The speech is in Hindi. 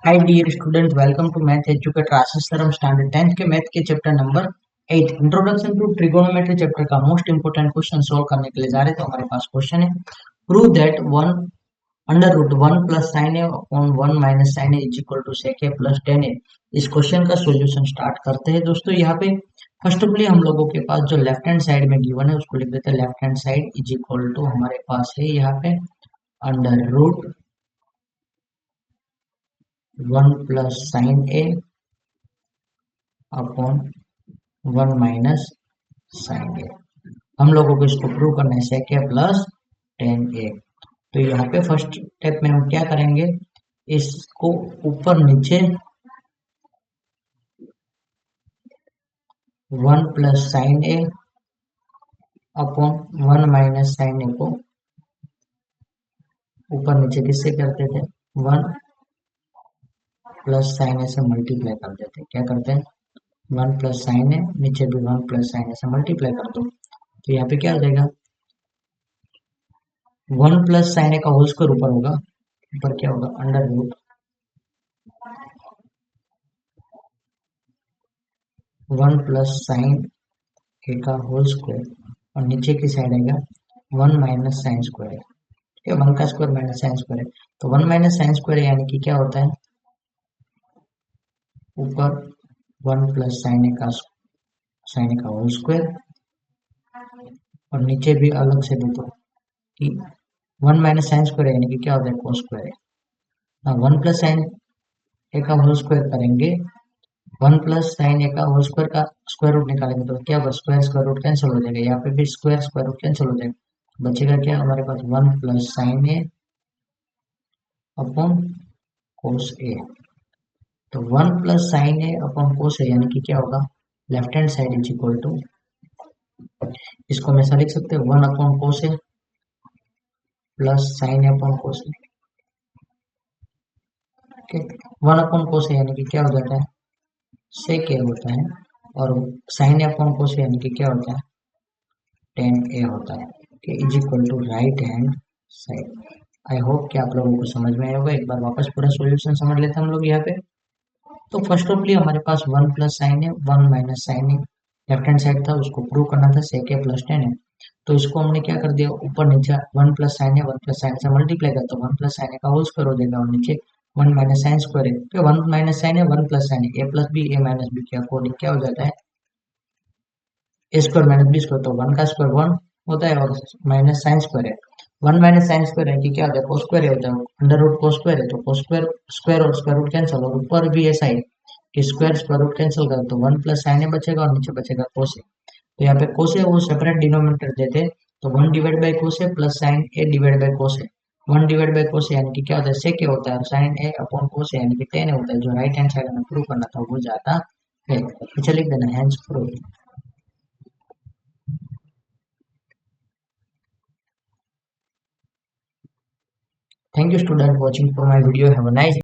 Hi dear student, welcome to math educator Ashish sir. हम स्टैंडर्ड 10th के मैथ के chapter number 8 introduction to trigonometry chapter का मोस्ट इंपोर्टेंट क्वेश्चन सोल्व करने के लिए जा रहे हैं। तो हमारे पास क्वेश्चन है, prove that one under root one plus sine A upon one minus sine A is equal to sec A plus tan A. इस क्वेश्चन का सोल्यूशन स्टार्ट करते हैं दोस्तों। यहाँ पे फर्स्ट ऑफ ऑल हम लोगों के पास जो लेफ्ट हैंड साइड में गिवन है उसको लिख देते हैं left hand side is equal to हमारे पास है यहाँ पे under root one plus sine A upon one minus sine A. हम लोगों को इसको प्रूव करना है सेक ए प्लस टेन ए। तो यहाँ पे फर्स्ट स्टेप में हम क्या करेंगे, इसको ऊपर नीचे वन प्लस साइन ए अपॉन वन माइनस साइन ए को ऊपर नीचे किससे करते थे, वन प्लस साइन ए से मल्टीप्लाई कर देते। क्या करते हैं, वन प्लस साइन ए, नीचे भी वन प्लस साइन ए से मल्टीप्लाई कर दो। तो यहाँ पे क्या हो जाएगा, वन प्लस साइन ए का होल स्क्वायर ऊपर होगा, ऊपर क्या होगा under root one plus sine A का होल स्क्वायर और नीचे की साइड आएगा वन माइनस साइन स्क्वायर है। ठीक है, वन का स्क्वायर माइनस साइन स्क्वायर है, तो वन माइनस साइन स्क्वायर यानी कि क्या होता है, ऊपर वन प्लस साइन ए का होल स्क्वायर और नीचे भी अलग से दे दो कि वन माइनस साइन स्क्वायर यानी कि क्या होता है कोस स्क्वायर है। वन प्लस साइन ए का होल स्क्वायर करेंगे, वन प्लस साइन ए का होल स्क्वायर का स्क्वायर रूट निकालेंगे तो क्या होगा, स्क्वायर स्क्वायर रूट कैंसिल हो जाएगा, यहाँ पे भी स्क्वायर स्क्वायर रूट कैंसिल हो जाएगा। बचेगा क्या हमारे पास, one plus sine A upon cos a. तो वन प्लस साइन ए अपॉन कोस ए यानी कि क्या होगा, left hand side is equal to, इसको हमेशा लिख सकते हैं one upon cos A plus sine A upon cos a. Okay, one upon cos ए यानी कि क्या हो जाता है, सेक ए होता है, और साइन ए अपॉन कोस ए यानी कि क्या होता है, टेन ए होता है। Okay, is equal to right hand side. I hope कि आप लोगों को समझ में आया होगा। एक बार वापस पूरा सॉल्यूशन समझ लेते हैं हम लोग यहाँ पे। तो फर्स्ट ऑफली हमारे पास वन प्लस साइन है, वन माइनस साइन है, लेफ्ट हैंड साइड था उसको प्रूव करना था, सेक ए प्लस टेन है। तो इसको हमने क्या कर दिया, ऊपर नीचे वन प्लस साइन है, वन प्लस साइन से मल्टीप्लाई कर तो वन प्लस साइन का होल स्क्वायर हो जाएगा और नीचे वन माइनस साइन स्क्वायर है। तो वन माइनस साइन है, वन प्लस साइन है, ए प्लस बी ए माइनस बी के अकॉर्डिंग क्या हो जाता है, ए स्क्वायर माइनस बी स्क्वायर। तो वन का स्क्वायर वन होता है और माइनस साइन स्क्वायर है, वन माइनस साइन स्क्वायर है कि क्या होता है, कोस स्क्वायर होता है, अंडर रूट कोस स्क्वायर है, तो कोस स्क्वायर स्क्वायर और स्क्वायर रूट कैंसिल, और ऊपर भी ऐसा है कि स्क्वायर स्क्वायर रूट कैंसिल कर तो वन प्लस साइन ए बचेगा और नीचे बचेगा कोस ए। तो यहाँ पे कोस ए वो सेपरेट डिनोमिनेटर देते हैं, तो one divide by cos A plus sine A divide by cos A. One divide by cos ए यानी कि क्या होता है, सेक ए होता है, और साइन ए अपॉन कोस ए यानी कि टेन ए होता है। जो राइट हैंड साइड में प्रूव करना था वो जाता है। अच्छा लिख देना hands prove. Thank you student watching for my video. Have a nice